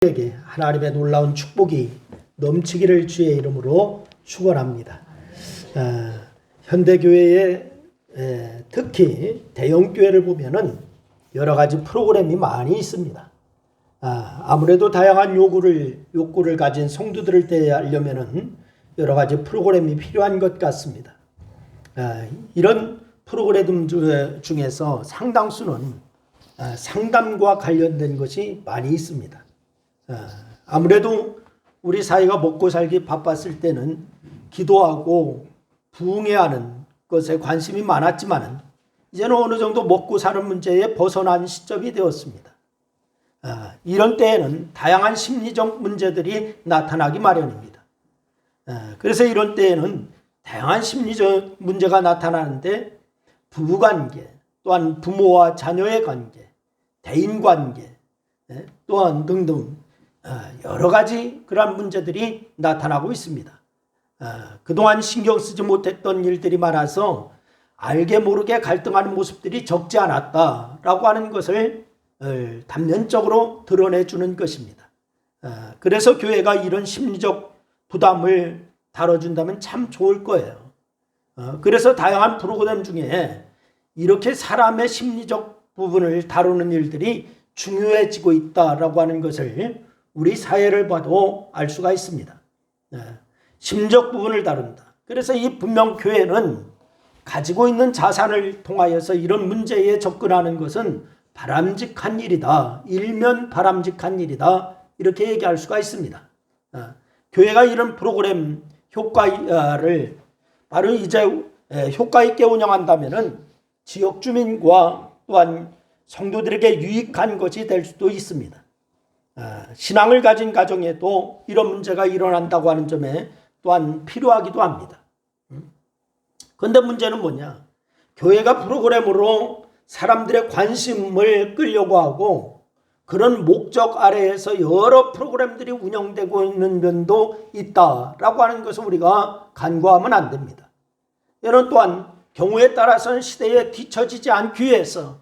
에게 하나님의 놀라운 축복이 넘치기를 주의 이름으로 축원합니다. 현대교회에 특히 대형교회를 보면은 여러 가지 프로그램이 많이 있습니다. 아무래도 다양한 욕구를 가진 성도들을 대하려면은 여러 가지 프로그램이 필요한 것 같습니다. 이런 프로그램 중에서 상당수는 상담과 관련된 것이 많이 있습니다. 아무래도 우리 사회가 먹고 살기 바빴을 때는 기도하고 부흥해하는 것에 관심이 많았지만 이제는 어느 정도 먹고 사는 문제에 벗어난 시점이 되었습니다. 이런 때에는 다양한 심리적 문제들이 나타나기 마련입니다. 그래서 이런 때에는 다양한 심리적 문제가 나타나는데 부부관계, 또한 부모와 자녀의 관계, 대인관계, 또한 등등 여러 가지 그러한 문제들이 나타나고 있습니다. 그동안 신경 쓰지 못했던 일들이 많아서 알게 모르게 갈등하는 모습들이 적지 않았다라고 하는 것을 단면적으로 드러내주는 것입니다. 그래서 교회가 이런 심리적 부담을 다뤄준다면 참 좋을 거예요. 그래서 다양한 프로그램 중에 이렇게 사람의 심리적 부분을 다루는 일들이 중요해지고 있다라고 하는 것을 우리 사회를 봐도 알 수가 있습니다. 심적 부분을 다룬다. 그래서 이 분명 교회는 가지고 있는 자산을 통하여서 이런 문제에 접근하는 것은 바람직한 일이다. 일면 바람직한 일이다. 이렇게 얘기할 수가 있습니다. 교회가 이런 프로그램 효과를 바로 이제 효과 있게 운영한다면은 지역 주민과 또한 성도들에게 유익한 것이 될 수도 있습니다. 신앙을 가진 가정에도 이런 문제가 일어난다고 하는 점에 또한 필요하기도 합니다. 그런데 문제는 뭐냐? 교회가 프로그램으로 사람들의 관심을 끌려고 하고 그런 목적 아래에서 여러 프로그램들이 운영되고 있는 면도 있다라고 하는 것을 우리가 간과하면 안 됩니다. 이런 또한 경우에 따라서는 시대에 뒤처지지 않기 위해서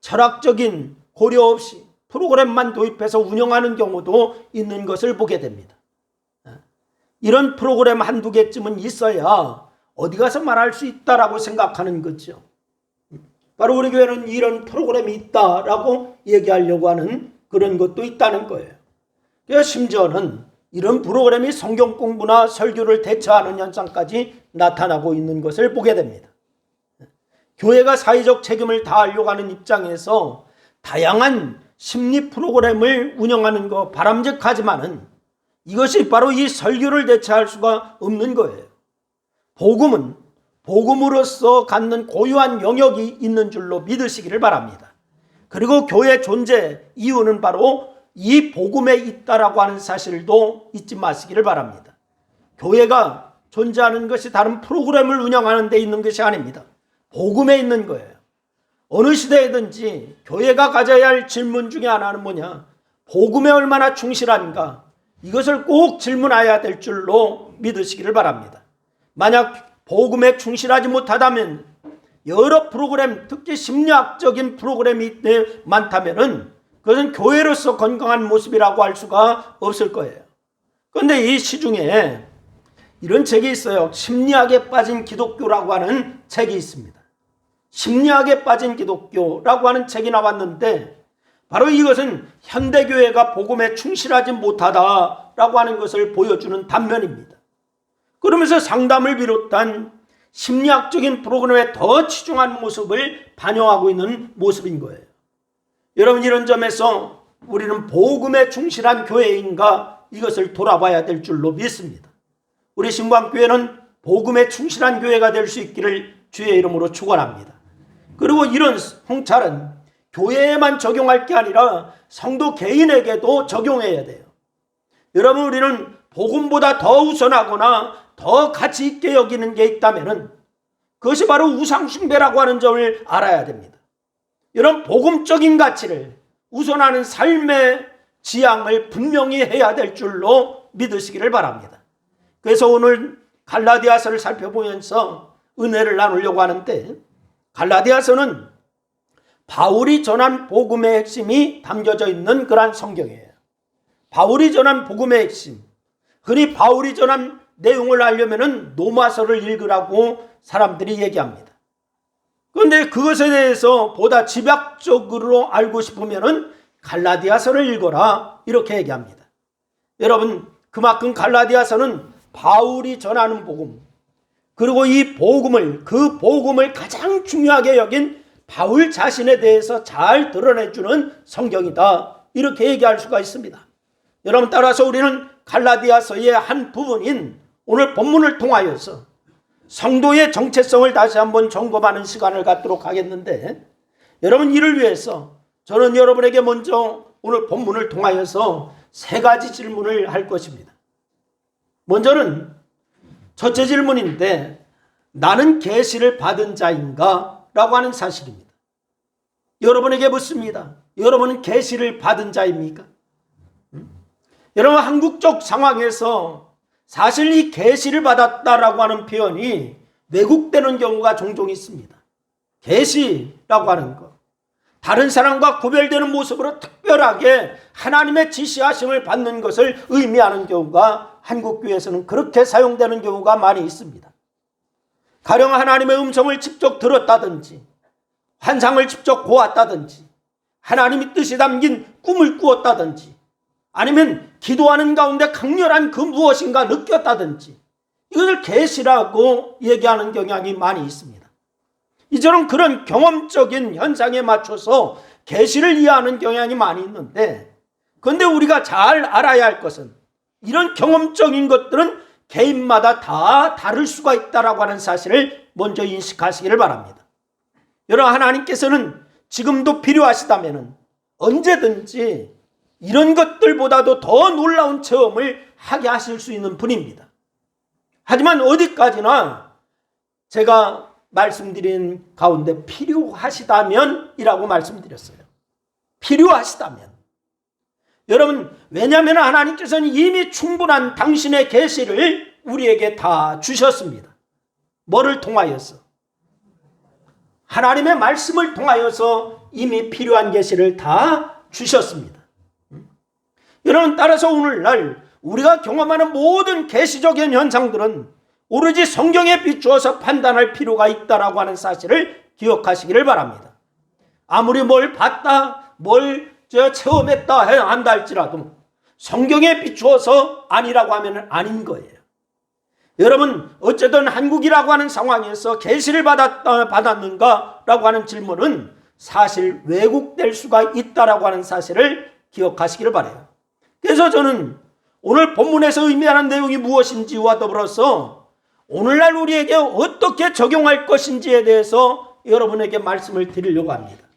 철학적인 고려 없이 프로그램만 도입해서 운영하는 경우도 있는 것을 보게 됩니다. 이런 프로그램 한두 개쯤은 있어야 어디 가서 말할 수 있다라고 생각하는 거죠. 바로 우리 교회는 이런 프로그램이 있다라고 얘기하려고 하는 그런 것도 있다는 거예요. 그래서 심지어는 이런 프로그램이 성경 공부나 설교를 대체하는 현상까지 나타나고 있는 것을 보게 됩니다. 교회가 사회적 책임을 다하려고 하는 입장에서 다양한 심리 프로그램을 운영하는 거 바람직하지만은 이것이 바로 이 설교를 대체할 수가 없는 거예요. 복음은 복음으로서 갖는 고유한 영역이 있는 줄로 믿으시기를 바랍니다. 그리고 교회 존재 이유는 바로 이 복음에 있다라고 하는 사실도 잊지 마시기를 바랍니다. 교회가 존재하는 것이 다른 프로그램을 운영하는 데 있는 것이 아닙니다. 복음에 있는 거예요. 어느 시대에든지 교회가 가져야 할 질문 중에 하나는 뭐냐? 복음에 얼마나 충실한가? 이것을 꼭 질문해야 될 줄로 믿으시기를 바랍니다. 만약 복음에 충실하지 못하다면 여러 프로그램, 특히 심리학적인 프로그램이 많다면은 그것은 교회로서 건강한 모습이라고 할 수가 없을 거예요. 그런데 이 시중에 이런 책이 있어요. 심리학에 빠진 기독교라고 하는 책이 있습니다. 심리학에 빠진 기독교라고 하는 책이 나왔는데 바로 이것은 현대교회가 복음에 충실하지 못하다라고 하는 것을 보여주는 단면입니다. 그러면서 상담을 비롯한 심리학적인 프로그램에 더 치중한 모습을 반영하고 있는 모습인 거예요. 여러분, 이런 점에서 우리는 복음에 충실한 교회인가 이것을 돌아봐야 될 줄로 믿습니다. 우리 신광교회는 복음에 충실한 교회가 될 수 있기를 주의 이름으로 축원합니다. 그리고 이런 홍찰은 교회에만 적용할 게 아니라 성도 개인에게도 적용해야 돼요. 여러분, 우리는 복음보다 더 우선하거나 더 가치 있게 여기는 게 있다면 그것이 바로 우상숭배라고 하는 점을 알아야 됩니다. 이런 복음적인 가치를 우선하는 삶의 지향을 분명히 해야 될 줄로 믿으시기를 바랍니다. 그래서 오늘 갈라디아서를 살펴보면서 은혜를 나누려고 하는데, 갈라디아서는 바울이 전한 복음의 핵심이 담겨져 있는 그러한 성경이에요. 바울이 전한 복음의 핵심, 흔히 바울이 전한 내용을 알려면은 로마서를 읽으라고 사람들이 얘기합니다. 그런데 그것에 대해서 보다 집약적으로 알고 싶으면은 갈라디아서를 읽어라 이렇게 얘기합니다. 여러분, 그만큼 갈라디아서는 바울이 전하는 복음, 그리고 이 복음을, 그 복음을 가장 중요하게 여긴 바울 자신에 대해서 잘 드러내주는 성경이다 이렇게 얘기할 수가 있습니다. 여러분, 따라서 우리는 갈라디아서의 한 부분인 오늘 본문을 통하여서 성도의 정체성을 다시 한번 점검하는 시간을 갖도록 하겠는데, 여러분, 이를 위해서 저는 여러분에게 먼저 오늘 본문을 통하여서 세 가지 질문을 할 것입니다. 먼저는 첫째 질문인데, 나는 계시를 받은 자인가? 라고 하는 사실입니다. 여러분에게 묻습니다. 여러분은 계시를 받은 자입니까? 여러분, 한국적 상황에서 사실 이 계시를 받았다라고 하는 표현이 왜곡되는 경우가 종종 있습니다. 계시라고 하는 것, 다른 사람과 구별되는 모습으로 특별하게 하나님의 지시하심을 받는 것을 의미하는 경우가 한국교회에서는 그렇게 사용되는 경우가 많이 있습니다. 가령 하나님의 음성을 직접 들었다든지, 환상을 직접 보았다든지, 하나님의 뜻이 담긴 꿈을 꾸었다든지, 아니면 기도하는 가운데 강렬한 그 무엇인가 느꼈다든지, 이것을 계시라고 얘기하는 경향이 많이 있습니다. 이처럼 그런 경험적인 현상에 맞춰서 계시를 이해하는 경향이 많이 있는데, 그런데 우리가 잘 알아야 할 것은 이런 경험적인 것들은 개인마다 다 다를 수가 있다라고 하는 사실을 먼저 인식하시기를 바랍니다. 여러분, 하나님께서는 지금도 필요하시다면 언제든지 이런 것들보다도 더 놀라운 체험을 하게 하실 수 있는 분입니다. 하지만 어디까지나 제가 말씀드린 가운데 필요하시다면 이라고 말씀드렸어요. 필요하시다면. 여러분, 왜냐하면 하나님께서는 이미 충분한 당신의 계시를 우리에게 다 주셨습니다. 뭐를 통하여서? 하나님의 말씀을 통하여서 이미 필요한 계시를 다 주셨습니다. 여러분, 따라서 오늘날 우리가 경험하는 모든 계시적인 현상들은 오로지 성경에 비추어서 판단할 필요가 있다라고 하는 사실을 기억하시기를 바랍니다. 아무리 뭘 봤다, 뭘 체험했다 한다 할지라도 성경에 비추어서 아니라고 하면 아닌 거예요. 여러분, 어쨌든 한국이라고 하는 상황에서 계시를 받았는가라고 하는 질문은 사실 왜곡될 수가 있다라고 하는 사실을 기억하시기를 바라요. 그래서 저는 오늘 본문에서 의미하는 내용이 무엇인지와 더불어서 오늘날 우리에게 어떻게 적용할 것인지에 대해서 여러분에게 말씀을 드리려고 합니다.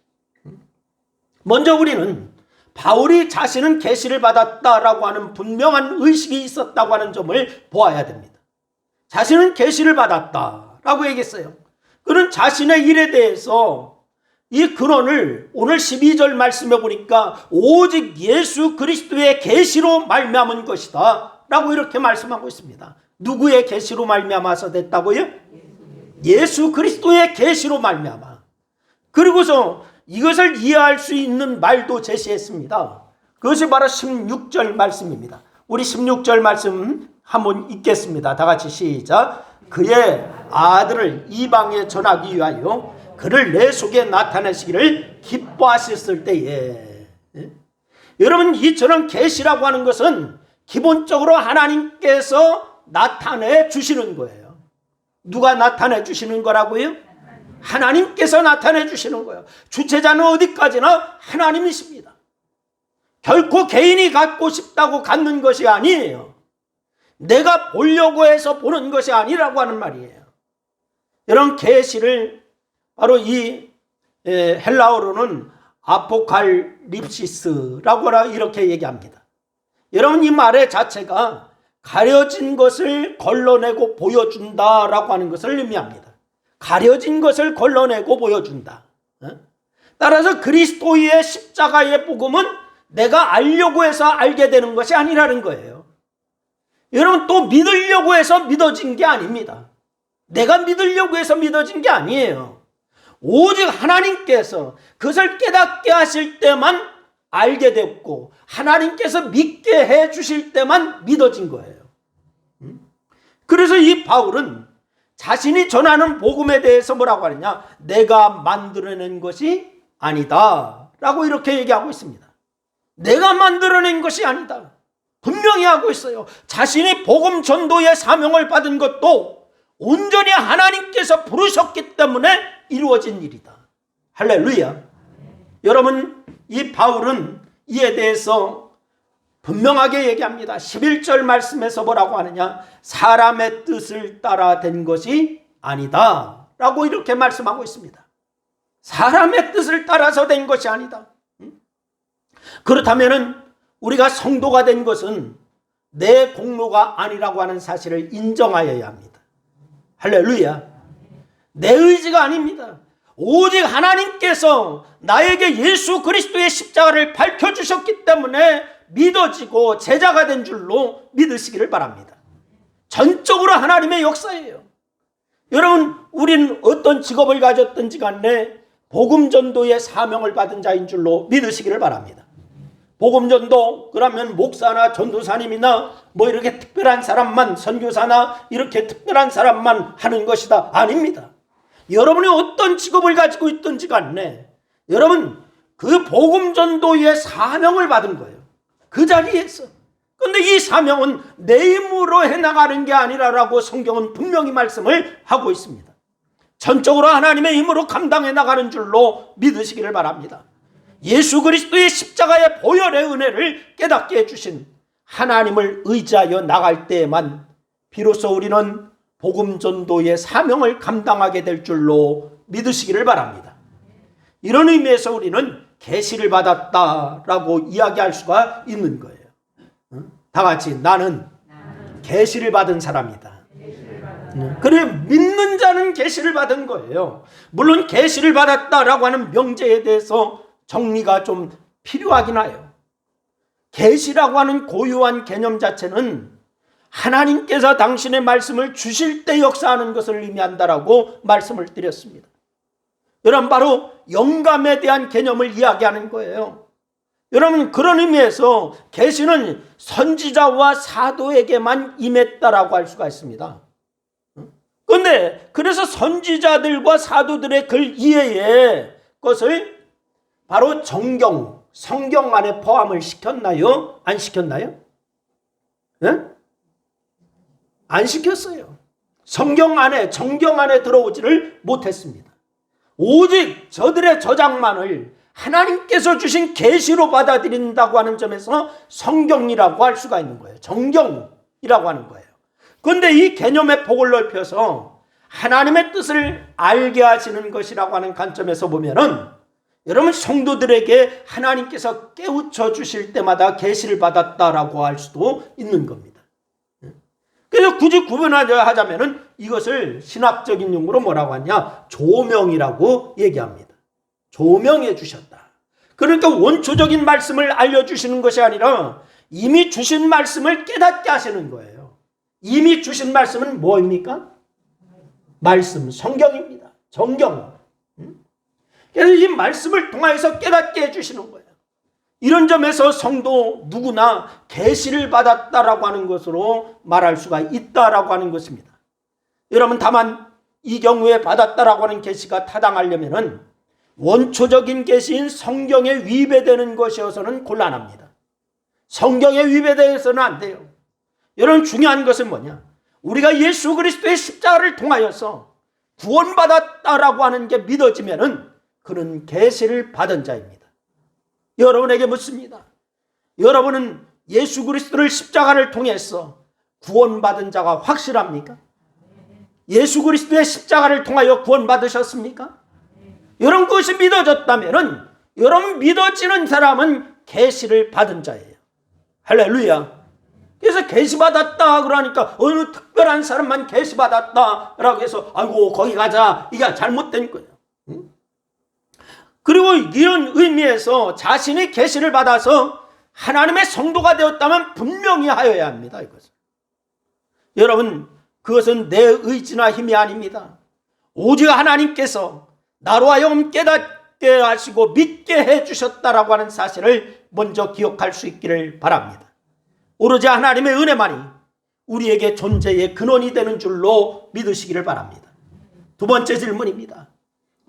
먼저 우리는 바울이 자신은 계시를 받았다라고 하는 분명한 의식이 있었다고 하는 점을 보아야 됩니다. 자신은 계시를 받았다라고 얘기했어요. 그는 자신의 일에 대해서 이 근원을 오늘 12절 말씀해 보니까 오직 예수 그리스도의 계시로 말미암은 것이다 라고 이렇게 말씀하고 있습니다. 누구의 계시로 말미암아서 됐다고요? 예수 그리스도의 계시로 말미암아. 그리고서 이것을 이해할 수 있는 말도 제시했습니다. 그것이 바로 16절 말씀입니다. 우리 16절 말씀 한번 읽겠습니다. 다 같이 시작. 그의 아들을 이방에 전하기 위하여 그를 내 속에 나타내시기를 기뻐하셨을 때에. 여러분, 이처럼 계시라고 하는 것은 기본적으로 하나님께서 나타내 주시는 거예요. 누가 나타내 주시는 거라고요? 하나님께서 나타내 주시는 거예요. 주체자는 어디까지나 하나님이십니다. 결코 개인이 갖고 싶다고 갖는 것이 아니에요. 내가 보려고 해서 보는 것이 아니라고 하는 말이에요. 이런 계시를 바로 이 헬라어로는 아포칼립시스라고 이렇게 얘기합니다. 여러분, 이 말의 자체가 가려진 것을 걸러내고 보여준다라고 하는 것을 의미합니다. 가려진 것을 걸러내고 보여준다. 따라서 그리스도의 십자가의 복음은 내가 알려고 해서 알게 되는 것이 아니라는 거예요. 여러분, 또 믿으려고 해서 믿어진 게 아닙니다. 내가 믿으려고 해서 믿어진 게 아니에요. 오직 하나님께서 그것을 깨닫게 하실 때만 알게 됐고 하나님께서 믿게 해 주실 때만 믿어진 거예요. 그래서 이 바울은 자신이 전하는 복음에 대해서 뭐라고 하느냐? 내가 만들어낸 것이 아니다 라고 이렇게 얘기하고 있습니다. 내가 만들어낸 것이 아니다. 분명히 하고 있어요. 자신이 복음 전도의 사명을 받은 것도 온전히 하나님께서 부르셨기 때문에 이루어진 일이다. 할렐루야. 여러분, 이 바울은 이에 대해서 분명하게 얘기합니다. 11절 말씀에서 뭐라고 하느냐? 사람의 뜻을 따라 된 것이 아니다 라고 이렇게 말씀하고 있습니다. 사람의 뜻을 따라서 된 것이 아니다. 그렇다면 우리가 성도가 된 것은 내 공로가 아니라고 하는 사실을 인정하여야 합니다. 할렐루야. 내 의지가 아닙니다. 오직 하나님께서 나에게 예수 그리스도의 십자가를 밝혀주셨기 때문에 믿어지고 제자가 된 줄로 믿으시기를 바랍니다. 전적으로 하나님의 역사예요. 여러분, 우리는 어떤 직업을 가졌든지 간에 복음 전도의 사명을 받은 자인 줄로 믿으시기를 바랍니다. 복음 전도, 그러면 목사나 전도사님이나 뭐 이렇게 특별한 사람만, 선교사나 이렇게 특별한 사람만 하는 것이다. 아닙니다. 여러분이 어떤 직업을 가지고 있든지 간에 여러분 그 복음 전도의 사명을 받은 거예요. 그 자리에서. 그런데 이 사명은 내 힘으로 해나가는 게 아니라라고 성경은 분명히 말씀을 하고 있습니다. 전적으로 하나님의 힘으로 감당해 나가는 줄로 믿으시기를 바랍니다. 예수 그리스도의 십자가의 보혈의 은혜를 깨닫게 해주신 하나님을 의지하여 나갈 때에만 비로소 우리는 복음 전도의 사명을 감당하게 될 줄로 믿으시기를 바랍니다. 이런 의미에서 우리는 계시를 받았다라고 이야기할 수가 있는 거예요. 다 같이 나는 계시를 받은 사람이다. 그래, 믿는 자는 계시를 받은 거예요. 물론 계시를 받았다라고 하는 명제에 대해서 정리가 좀 필요하긴 해요. 계시라고 하는 고유한 개념 자체는 하나님께서 당신의 말씀을 주실 때 역사하는 것을 의미한다라고 말씀을 드렸습니다. 여러분, 바로 영감에 대한 개념을 이야기하는 거예요. 여러분, 그런 의미에서 계시는 선지자와 사도에게만 임했다라고 할 수가 있습니다. 그런데 그래서 선지자들과 사도들의 글 이외의 것을 바로 정경, 성경 안에 포함을 시켰나요? 안 시켰나요? 네? 안 시켰어요. 성경 안에, 정경 안에 들어오지를 못했습니다. 오직 저들의 저작만을 하나님께서 주신 계시로 받아들인다고 하는 점에서 성경이라고 할 수가 있는 거예요. 정경이라고 하는 거예요. 그런데 이 개념의 폭을 넓혀서 하나님의 뜻을 알게 하시는 것이라고 하는 관점에서 보면은 여러분, 성도들에게 하나님께서 깨우쳐 주실 때마다 계시를 받았다라고 할 수도 있는 겁니다. 그래서 굳이 구분하자면은 이것을 신학적인 용어로 뭐라고 하냐? 조명이라고 얘기합니다. 조명해 주셨다. 그러니까 원초적인 말씀을 알려주시는 것이 아니라 이미 주신 말씀을 깨닫게 하시는 거예요. 이미 주신 말씀은 뭐입니까? 말씀, 성경입니다. 정경. 그래서 이 말씀을 통하여서 깨닫게 해주시는 거예요. 이런 점에서 성도 누구나 계시를 받았다라고 하는 것으로 말할 수가 있다라고 하는 것입니다. 여러분, 다만 이 경우에 받았다라고 하는 계시가 타당하려면은 원초적인 계시인 성경에 위배되는 것이어서는 곤란합니다. 성경에 위배되어서는 안 돼요. 여러분, 중요한 것은 뭐냐? 우리가 예수 그리스도의 십자가를 통하여서 구원받았다라고 하는 게 믿어지면은 그는 계시를 받은 자입니다. 여러분에게 묻습니다. 여러분은 예수 그리스도를 십자가를 통해서 구원받은 자가 확실합니까? 예수 그리스도의 십자가를 통하여 구원받으셨습니까? 여러분, 그것이 믿어졌다면 여러분 믿어지는 사람은 계시를 받은 자예요. 할렐루야. 그래서 계시받았다 그러니까 어느 특별한 사람만 계시받았다라고 해서 아이고 거기 가자, 이게 잘못된 거예요. 그리고 이런 의미에서 자신이 계시를 받아서 하나님의 성도가 되었다면 분명히 하여야 합니다. 이것은. 여러분, 그것은 내 의지나 힘이 아닙니다. 오직 하나님께서 나로 하여금 깨닫게 하시고 믿게 해주셨다라고 하는 사실을 먼저 기억할 수 있기를 바랍니다. 오로지 하나님의 은혜만이 우리에게 존재의 근원이 되는 줄로 믿으시기를 바랍니다. 두 번째 질문입니다.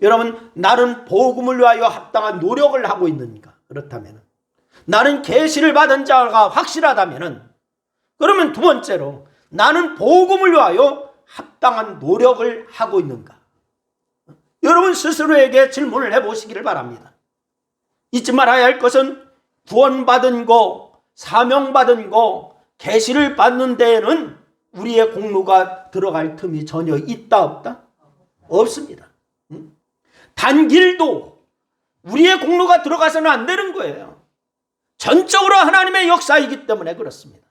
여러분, 나는 복음을 위하여 합당한 노력을 하고 있는가? 그렇다면 나는 계시를 받은 자가 확실하다면, 그러면 두 번째로 나는 복음을 위하여 합당한 노력을 하고 있는가? 여러분 스스로에게 질문을 해보시기를 바랍니다. 잊지 말아야 할 것은 구원받은 거, 사명받은 거, 계시를 받는 데에는 우리의 공로가 들어갈 틈이 전혀 있다 없다? 없습니다. 단길도 우리의 공로가 들어가서는 안 되는 거예요. 전적으로 하나님의 역사이기 때문에 그렇습니다.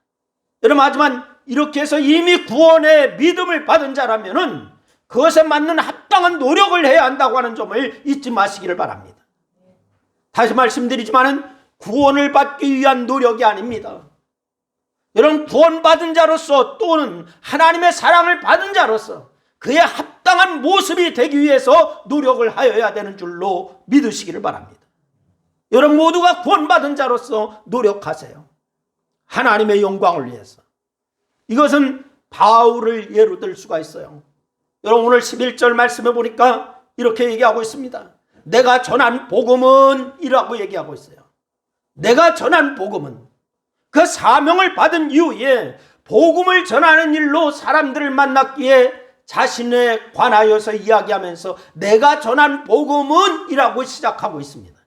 여러분, 하지만 이렇게 해서 이미 구원의 믿음을 받은 자라면은 그것에 맞는 합당한 노력을 해야 한다고 하는 점을 잊지 마시기를 바랍니다. 다시 말씀드리지만은 구원을 받기 위한 노력이 아닙니다. 여러분, 구원받은 자로서 또는 하나님의 사랑을 받은 자로서 그의 합당한 모습이 되기 위해서 노력을 하여야 되는 줄로 믿으시기를 바랍니다. 여러분 모두가 구원받은 자로서 노력하세요. 하나님의 영광을 위해서. 이것은 바울을 예로 들 수가 있어요. 여러분 오늘 11절 말씀해 보니까 이렇게 얘기하고 있습니다. 내가 전한 복음은 이라고 얘기하고 있어요. 내가 전한 복음은, 그 사명을 받은 이후에 복음을 전하는 일로 사람들을 만났기에 자신에 관하여서 이야기하면서 내가 전한 복음은 이라고 시작하고 있습니다.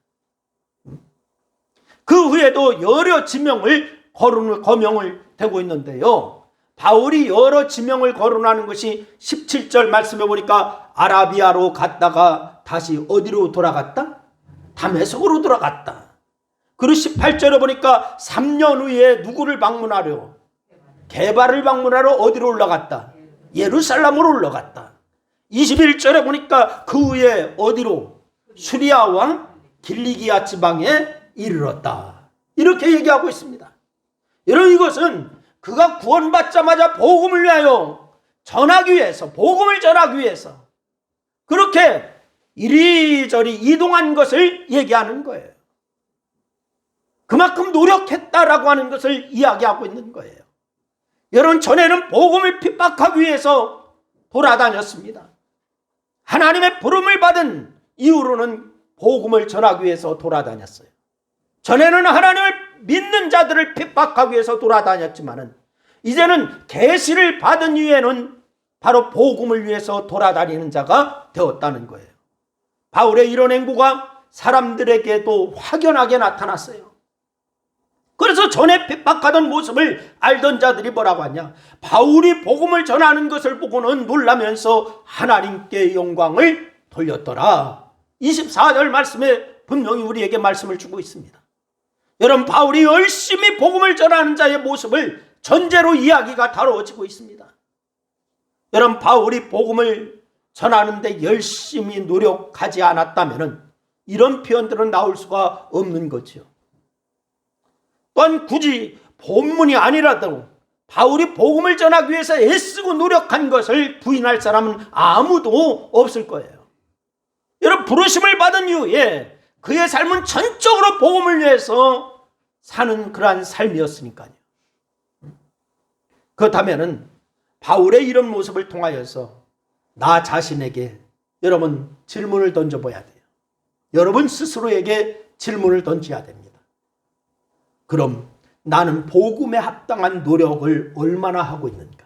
그 후에도 여러 지명을 거명을 대고 있는데요. 바울이 여러 지명을 거론하는 것이 17절 말씀해 보니까 아라비아로 갔다가 다시 어디로 돌아갔다? 다메섹으로 돌아갔다. 그리고 18절에 보니까 3년 후에 누구를 방문하려? 게바를 방문하러 어디로 올라갔다? 예루살렘으로 올라갔다. 21절에 보니까 그 후에 어디로? 수리아 왕 길리기아 지방에 이르렀다. 이렇게 얘기하고 있습니다. 여러분 이것은 그가 구원받자마자 복음을 위하여 전하기 위해서, 복음을 전하기 위해서 그렇게 이리저리 이동한 것을 얘기하는 거예요. 그만큼 노력했다라고 하는 것을 이야기하고 있는 거예요. 여러분 전에는 복음을 핍박하기 위해서 돌아다녔습니다. 하나님의 부름을 받은 이후로는 복음을 전하기 위해서 돌아다녔어요. 전에는 하나님을 믿는 자들을 핍박하기 위해서 돌아다녔지만은 이제는 계시를 받은 이후에는 바로 복음을 위해서 돌아다니는 자가 되었다는 거예요. 바울의 이런 행보가 사람들에게도 확연하게 나타났어요. 그래서 전에 핍박하던 모습을 알던 자들이 뭐라고 하냐? 바울이 복음을 전하는 것을 보고는 놀라면서 하나님께 영광을 돌렸더라. 24절 말씀에 분명히 우리에게 말씀을 주고 있습니다. 여러분 바울이 열심히 복음을 전하는 자의 모습을 전제로 이야기가 다루어지고 있습니다. 여러분 바울이 복음을 전하는데 열심히 노력하지 않았다면 이런 표현들은 나올 수가 없는 거죠. 또한 굳이 본문이 아니라도 바울이 복음을 전하기 위해서 애쓰고 노력한 것을 부인할 사람은 아무도 없을 거예요. 여러분 부르심을 받은 이후에 그의 삶은 전적으로 복음을 위해서 사는 그러한 삶이었으니까요. 그렇다면 바울의 이런 모습을 통하여서 나 자신에게 여러분 질문을 던져봐야 돼요. 여러분 스스로에게 질문을 던져야 됩니다. 그럼 나는 복음에 합당한 노력을 얼마나 하고 있는가?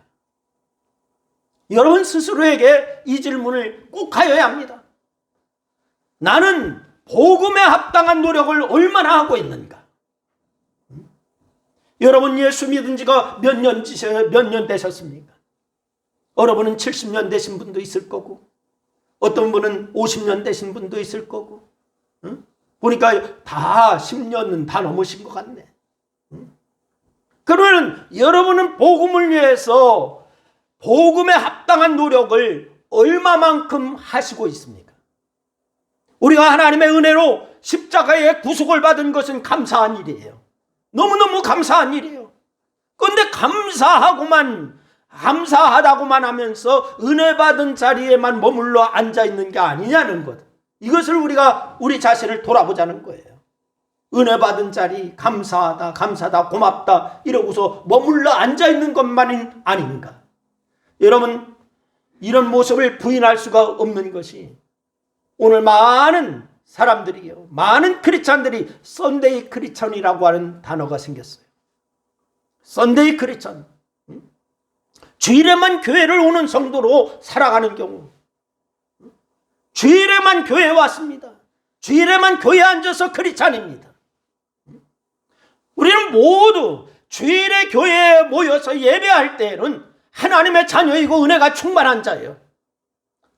여러분 스스로에게 이 질문을 꼭 하여야 합니다. 나는 복음에 합당한 노력을 얼마나 하고 있는가? 여러분 예수 믿은 지가 몇 년 되셨습니까? 여러분은 70년 되신 분도 있을 거고 어떤 분은 50년 되신 분도 있을 거고 보니까 다 10년은 다 넘으신 것 같네. 그러면 여러분은 복음을 위해서 복음에 합당한 노력을 얼마만큼 하시고 있습니까? 우리가 하나님의 은혜로 십자가의 구속을 받은 것은 감사한 일이에요. 너무너무 감사한 일이에요. 그런데 감사하다고만 하면서 은혜 받은 자리에만 머물러 앉아 있는 게 아니냐는 것. 이것을 우리가 우리 자신을 돌아보자는 거예요. 은혜 받은 자리 감사하다, 감사다, 고맙다 이러고서 머물러 앉아있는 것만은 아닌가. 여러분, 이런 모습을 부인할 수가 없는 것이 오늘 많은 사람들이요, 많은 크리스찬들이 썬데이 크리스찬이라고 하는 단어가 생겼어요. 썬데이 크리스찬, 주일에만 교회를 오는 성도로 살아가는 경우, 주일에만 교회에 왔습니다. 주일에만 교회에 앉아서 크리스찬입니다. 우리는 모두 주일에 교회에 모여서 예배할 때에는 하나님의 자녀이고 은혜가 충만한 자예요.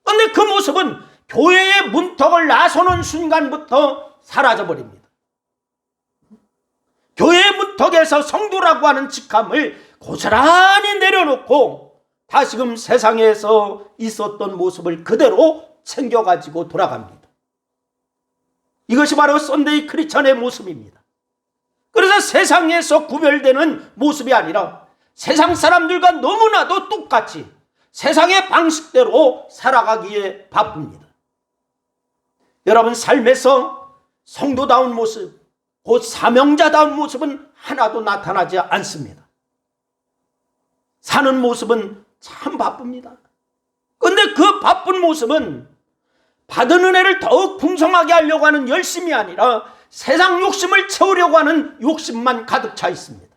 그런데 그 모습은 교회의 문턱을 나서는 순간부터 사라져버립니다. 교회의 문턱에서 성도라고 하는 직함을 고스란히 내려놓고 다시금 세상에서 있었던 모습을 그대로 챙겨가지고 돌아갑니다. 이것이 바로 썬데이 크리스찬의 모습입니다. 그래서 세상에서 구별되는 모습이 아니라 세상 사람들과 너무나도 똑같이 세상의 방식대로 살아가기에 바쁩니다. 여러분, 삶에서 성도다운 모습, 곧 사명자다운 모습은 하나도 나타나지 않습니다. 사는 모습은 참 바쁩니다. 그런데 그 바쁜 모습은 받은 은혜를 더욱 풍성하게 하려고 하는 열심이 아니라 세상 욕심을 채우려고 하는 욕심만 가득 차 있습니다.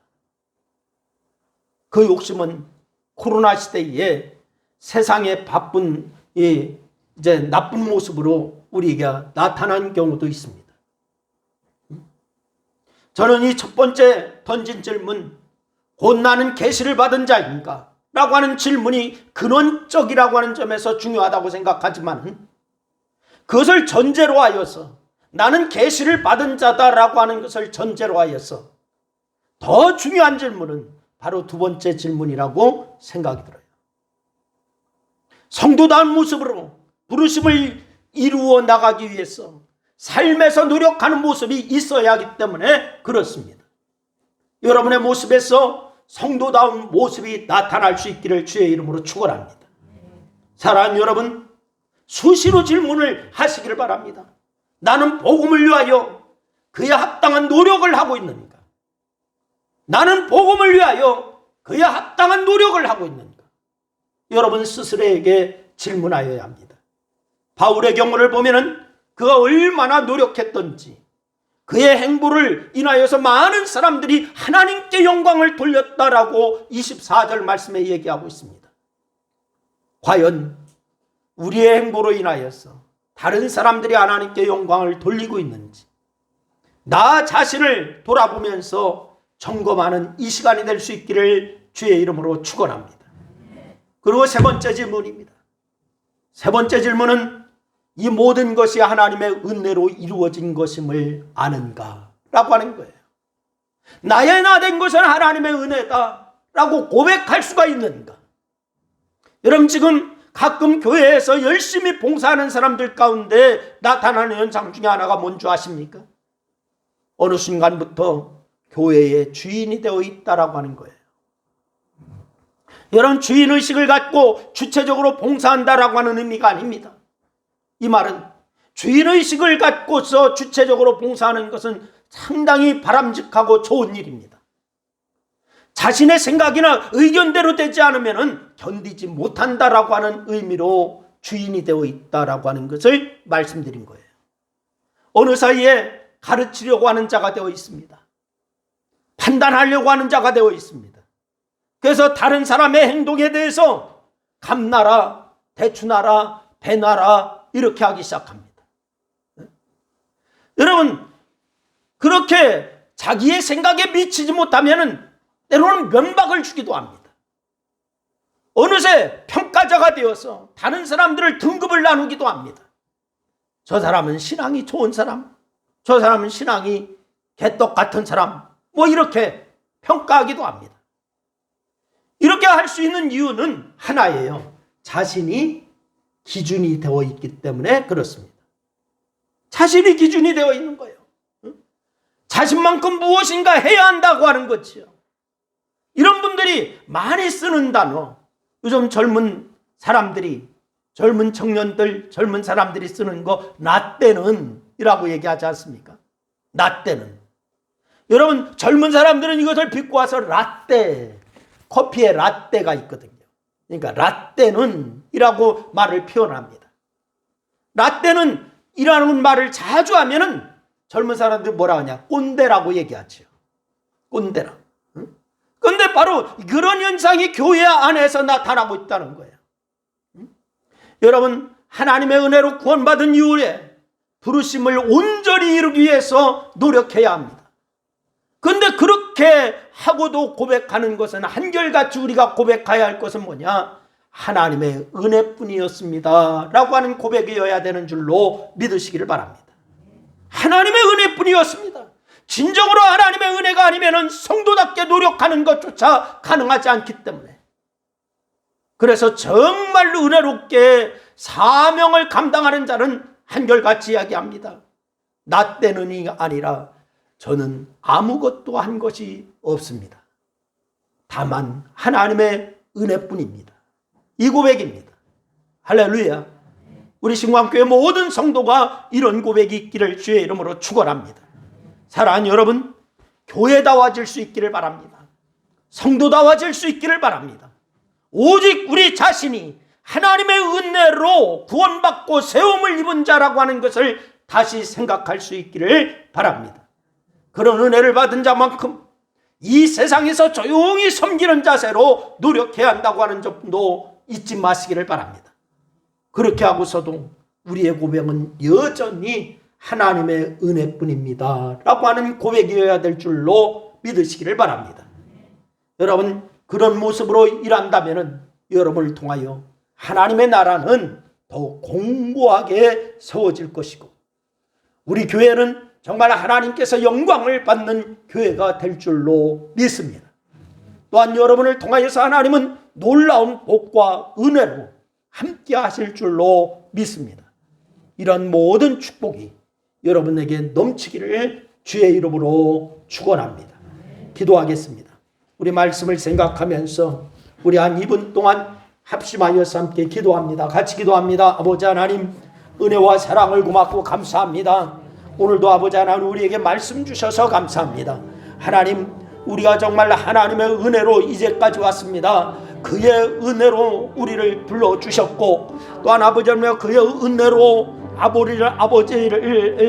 그 욕심은 코로나 시대에 세상의 바쁜 이제 나쁜 모습으로 우리에게 나타난 경우도 있습니다. 저는 이 첫 번째 던진 질문, 곧 나는 계시를 받은 자인가? 라고 하는 질문이 근원적이라고 하는 점에서 중요하다고 생각하지만 그것을 전제로 하여서 나는 계시를 받은 자다라고 하는 것을 전제로 하여서 더 중요한 질문은 바로 두 번째 질문이라고 생각이 들어요. 성도다운 모습으로 부르심을 이루어 나가기 위해서 삶에서 노력하는 모습이 있어야 하기 때문에 그렇습니다. 여러분의 모습에서 성도다운 모습이 나타날 수 있기를 주의 이름으로 축원합니다. 사랑하는 여러분, 수시로 질문을 하시기를 바랍니다. 나는 복음을 위하여 그에 합당한 노력을 하고 있는가? 나는 복음을 위하여 그에 합당한 노력을 하고 있는가? 여러분 스스로에게 질문하여야 합니다. 바울의 경우를 보면은 그가 얼마나 노력했던지, 그의 행보를 인하여서 많은 사람들이 하나님께 영광을 돌렸다라고 24절 말씀에 얘기하고 있습니다. 과연 우리의 행보로 인하여서 다른 사람들이 하나님께 영광을 돌리고 있는지 나 자신을 돌아보면서 점검하는 이 시간이 될 수 있기를 주의 이름으로 축원합니다. 그리고 세 번째 질문입니다. 세 번째 질문은 이 모든 것이 하나님의 은혜로 이루어진 것임을 아는가? 라고 하는 거예요. 나의 나 된 것은 하나님의 은혜다 라고 고백할 수가 있는가? 여러분, 지금 가끔 교회에서 열심히 봉사하는 사람들 가운데 나타나는 현상 중에 하나가 뭔지 아십니까? 어느 순간부터 교회의 주인이 되어 있다라고 하는 거예요. 여러분, 주인의식을 갖고 주체적으로 봉사한다라고 하는 의미가 아닙니다. 이 말은 주인의식을 갖고서 주체적으로 봉사하는 것은 상당히 바람직하고 좋은 일입니다. 자신의 생각이나 의견대로 되지 않으면 견디지 못한다라고 하는 의미로 주인이 되어 있다라고 하는 것을 말씀드린 거예요. 어느 사이에 가르치려고 하는 자가 되어 있습니다. 판단하려고 하는 자가 되어 있습니다. 그래서 다른 사람의 행동에 대해서 감나라, 대추나라, 배나라 이렇게 하기 시작합니다. 여러분, 그렇게 자기의 생각에 미치지 못하면 때로는 면박을 주기도 합니다. 어느새 평가자가 되어서 다른 사람들을 등급을 나누기도 합니다. 저 사람은 신앙이 좋은 사람, 저 사람은 신앙이 개떡 같은 사람, 뭐 이렇게 평가하기도 합니다. 이렇게 할 수 있는 이유는 하나예요. 자신이 기준이 되어 있기 때문에 그렇습니다. 자신이 기준이 되어 있는 거예요. 자신만큼 무엇인가 해야 한다고 하는 거지요. 이런 분들이 많이 쓰는 단어, 요즘 젊은 사람들이, 젊은 청년들, 젊은 사람들이 쓰는 거, 나 때는 이라고 얘기하지 않습니까? 나 때는. 여러분 젊은 사람들은 이것을 비꼬아서 라떼, 커피에 라떼가 있거든요. 그러니까 라떼는 이라고 말을 표현합니다. 라떼는 이라는 말을 자주 하면은 젊은 사람들이 뭐라 하냐? 꼰대라고 얘기하죠. 꼰대라. 그런데 바로 그런 현상이 교회 안에서 나타나고 있다는 거예요. 여러분 하나님의 은혜로 구원받은 이후에 부르심을 온전히 이루기 위해서 노력해야 합니다. 그런데 그렇게 하고도 고백하는 것은 한결같이 우리가 고백해야 할 것은 뭐냐? 하나님의 은혜뿐이었습니다 라고 하는 고백이어야 되는 줄로 믿으시기를 바랍니다. 하나님의 은혜뿐이었습니다. 진정으로 하나님의 은혜가 아니면 성도답게 노력하는 것조차 가능하지 않기 때문에, 그래서 정말로 은혜롭게 사명을 감당하는 자는 한결같이 이야기합니다. 나 때문이 아니라 저는 아무것도 한 것이 없습니다. 다만 하나님의 은혜뿐입니다. 이 고백입니다. 할렐루야. 우리 신광교회 모든 성도가 이런 고백이 있기를 주의 이름으로 축원합니다. 사랑하는 여러분, 교회다워질 수 있기를 바랍니다. 성도다워질 수 있기를 바랍니다. 오직 우리 자신이 하나님의 은혜로 구원받고 세움을 입은 자라고 하는 것을 다시 생각할 수 있기를 바랍니다. 그런 은혜를 받은 자만큼 이 세상에서 조용히 섬기는 자세로 노력해야 한다고 하는 점도 잊지 마시기를 바랍니다. 그렇게 하고서도 우리의 고백은 여전히 하나님의 은혜뿐입니다 라고 하는 고백이어야 될 줄로 믿으시기를 바랍니다. 여러분 그런 모습으로 일한다면 여러분을 통하여 하나님의 나라는 더욱 공고하게 세워질 것이고, 우리 교회는 정말 하나님께서 영광을 받는 교회가 될 줄로 믿습니다. 또한 여러분을 통하여서 하나님은 놀라운 복과 은혜로 함께 하실 줄로 믿습니다. 이런 모든 축복이 여러분에게 넘치기를 주의 이름으로 축원합니다. 기도하겠습니다. 우리 말씀을 생각하면서 우리 한 2분 동안 합심하여서 함께 기도합니다. 같이 기도합니다. 아버지 하나님, 은혜와 사랑을 고맙고 감사합니다. 오늘도 아버지 하나님 우리에게 말씀 주셔서 감사합니다. 하나님, 우리가 정말 하나님의 은혜로 이제까지 왔습니다. 그의 은혜로 우리를 불러주셨고, 또한 아버지 하나님 그의 은혜로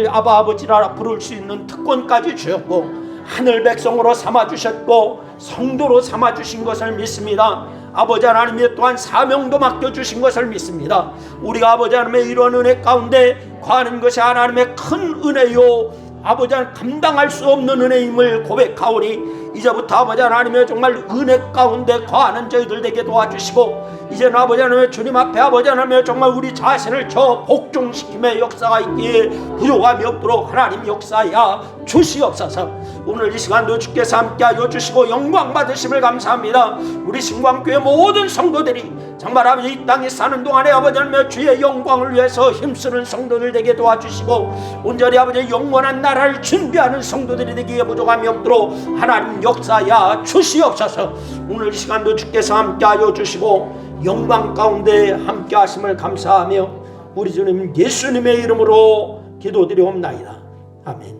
아버지라 부를 수 있는 특권까지 주셨고, 하늘 백성으로 삼아주셨고 성도로 삼아주신 것을 믿습니다. 아버지 하나님이 또한 사명도 맡겨주신 것을 믿습니다. 우리가 아버지 하나님의 이런 은혜 가운데 거하는 것이 하나님의 큰 은혜요 아버지 하나님 감당할 수 없는 은혜임을 고백하오니, 이제부터 아버지 하나님의 정말 은혜 가운데 거하는 저희들 되게 도와주시고, 이제는 아버지 하나님의 주님 앞에 아버지 하나님의 정말 우리 자신을 저 복종시킴의 역사가 있기에 부족함이 없도록 하나님 역사야 주시옵소서. 오늘 이 시간도 주께서 함께하여 주시고 영광 받으심을 감사합니다. 우리 신광교회 모든 성도들이 정말 아버지 이 땅에 사는 동안에 아버지 하나님의 주의 영광을 위해서 힘쓰는 성도들 되게 도와주시고, 온전히 아버지 영원한 나라를 준비하는 성도들이 되기에 부족함이 없도록 하나님 역사야 주시옵소서. 오늘 이 시간도 주께서 함께하여 주시고 영광 가운데 함께 하심을 감사하며 우리 주님 예수님의 이름으로 기도드리옵나이다. 아멘.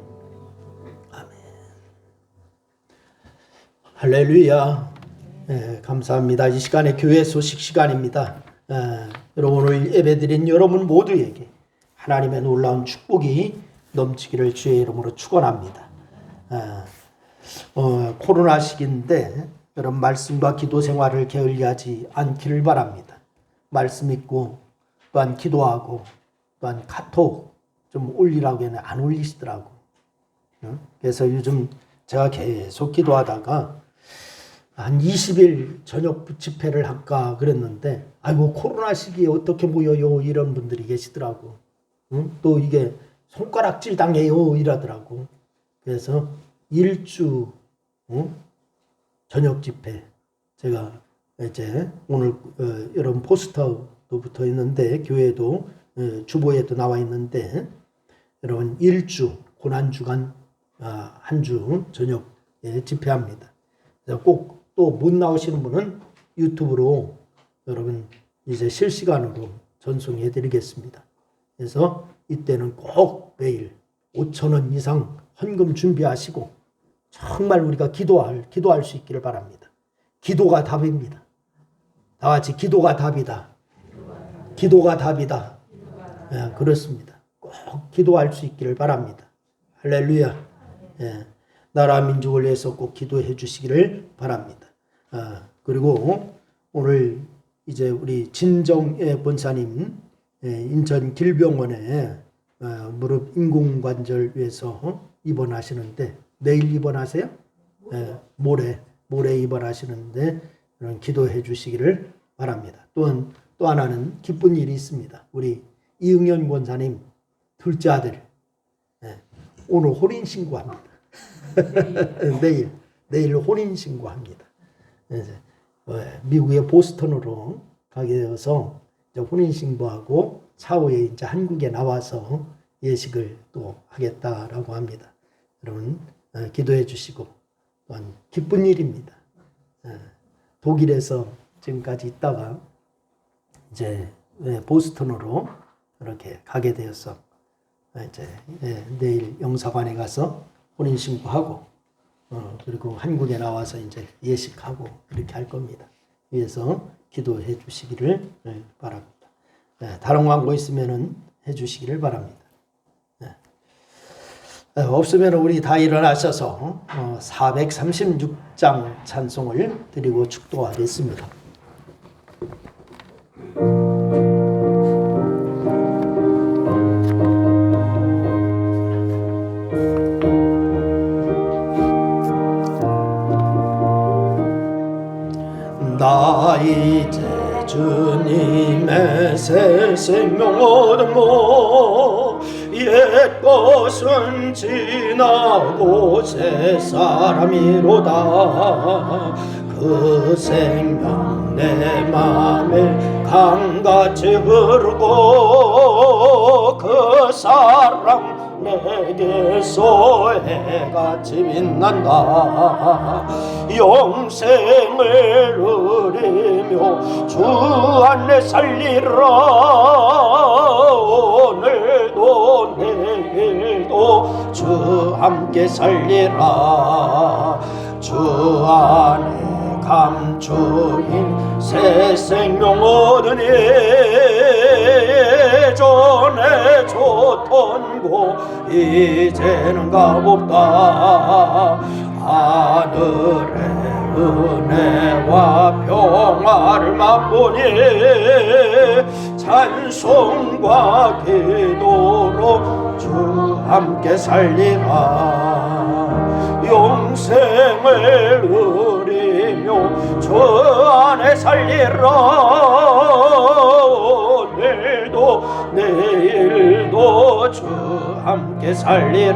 아멘. 할렐루야. 감사합니다. 이 시간에 교회 소식 시간입니다. 여러분 오늘 예배드린 여러분 모두에게 하나님의 놀라운 축복이 넘치기를 주의 이름으로 축원합니다. 코로나 시기인데 여러분 말씀과 기도 생활을 게을리하지 않기를 바랍니다. 말씀 읽고 또한 기도하고 또한 카톡 좀 올리라고 했는데 안 올리시더라고. 그래서 요즘 제가 계속 기도하다가 한 20일 저녁 집회를 할까 그랬는데, 아이고 코로나 시기에 어떻게 모여요 이런 분들이 계시더라고. 또 이게 손가락질 당해요 이러더라고. 그래서 일주 저녁 집회 제가 이제 오늘 여러분 포스터도 붙어 있는데 교회도 주보에도 나와 있는데, 여러분 일주 고난주간 한 주 저녁 집회합니다. 그래서 꼭 또 못 나오시는 분은 유튜브로 여러분 이제 실시간으로 전송해 드리겠습니다. 그래서 이때는 꼭 매일 5,000원 이상 헌금 준비하시고 정말 우리가 기도할 수 있기를 바랍니다. 기도가 답입니다. 다 같이 기도가 답이다. 기도가 답이다. 예, 그렇습니다. 꼭 기도할 수 있기를 바랍니다. 할렐루야. 예, 나라 민족을 위해서 꼭 기도해 주시기를 바랍니다. 그리고 오늘 이제 우리 진정애 본사님 인천 길병원에 무릎 인공관절 위해서 입원하시는데 내일 입원하세요? 모레 입원하시는데 기도해 주시기를 바랍니다. 또 하나는 기쁜 일이 있습니다. 우리 이응현 권사님 둘째 아들 오늘 혼인 신고합니다. 내일 혼인 신고합니다. 미국의 보스턴으로 가게 되어서 이제 혼인 신고하고 차후에 이제 한국에 나와서 예식을 또 하겠다라고 합니다. 여러분 기도해 주시고 또한 기쁜 일입니다. 독일에서 지금까지 있다가 이제 보스턴으로 이렇게 가게 되어서 이제 내일 영사관에 가서 혼인 신고하고 그리고 한국에 나와서 이제 예식하고 이렇게 할 겁니다. 위해서 기도해 주시기를 바랍니다. 다른 광고 있으면은 해 주시기를 바랍니다. 없으면 우리 다 일어나셔서 436장 찬송을 드리고 축도하겠습니다. 나 이제 주님의 새 생명 얻었고 옛 것은 지나고 새 사람이로다. 그 생명 내 맘에 강같이 흐르고 그 사랑 내게서 해같이 빛난다. 영생을 누리며 주 안에 살리라. 오늘도 내일도 주 함께 살리라. 주 안에 감추인 새 생명 얻으니 전에 좋던 곳 이제는 값없다. 하늘의 은혜와 평화를 맛보니 찬송과 기도로 주 함께 살리라. 영생을 누리며 주 안에 살리라. 오늘도 내일도 주 함께 살리라.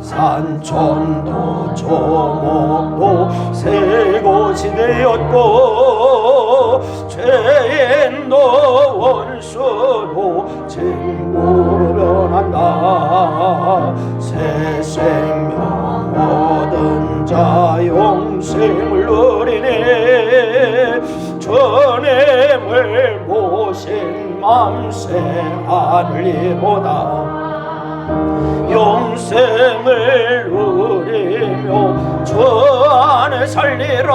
산천도 조목도 새 곳이 되었고 죄인도 원수도 친구로 변한다. 새 생명 얻은 자 영생을 누리네. 주님을 모신 맘새 하늘이로다. 영생을 누리며 주 안에 살리라.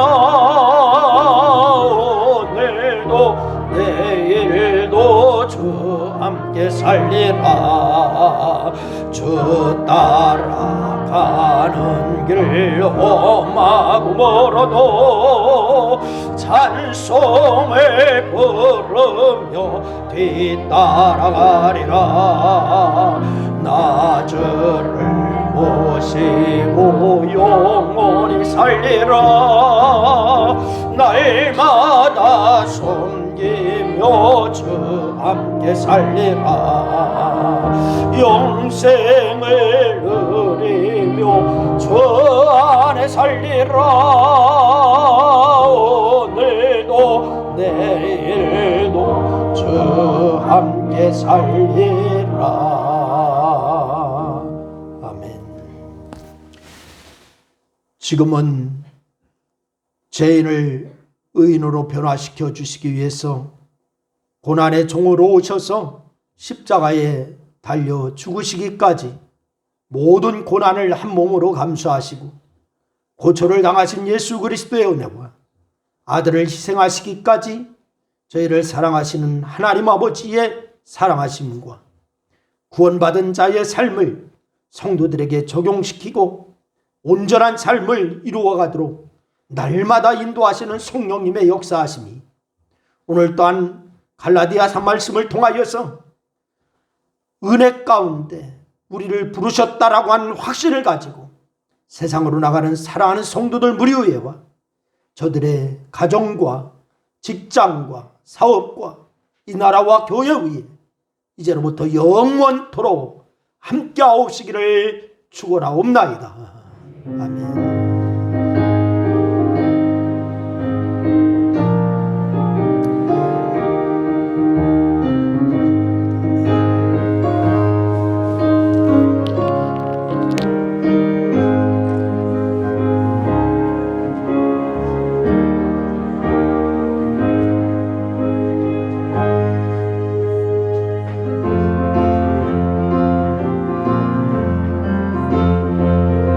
오늘도 내일도 주 함께 살리라. 주 따라가는 길 험하고 멀어도 찬송을 부르며 뒤따라가리라. 나주를 모시고 영원히 살리라. 날마다 섬기며 주 함께 살리라. 영생을 누리며 주 안에 살리라. 오늘도 내일도 주 함께 살리라. 지금은 죄인을 의인으로 변화시켜 주시기 위해서 고난의 종으로 오셔서 십자가에 달려 죽으시기까지 모든 고난을 한 몸으로 감수하시고 고초를 당하신 예수 그리스도의 은혜와 아들을 희생하시기까지 저희를 사랑하시는 하나님 아버지의 사랑하심과 구원받은 자의 삶을 성도들에게 적용시키고 온전한 삶을 이루어가도록 날마다 인도하시는 성령님의 역사하심이 오늘 또한 갈라디아서 말씀을 통하여서 은혜 가운데 우리를 부르셨다라고 하는 확신을 가지고 세상으로 나가는 사랑하는 성도들 무리의회와 저들의 가정과 직장과 사업과 이 나라와 교회 위에 이제로부터 영원토록 함께하옵시기를 축원하옵나이다. 아멘.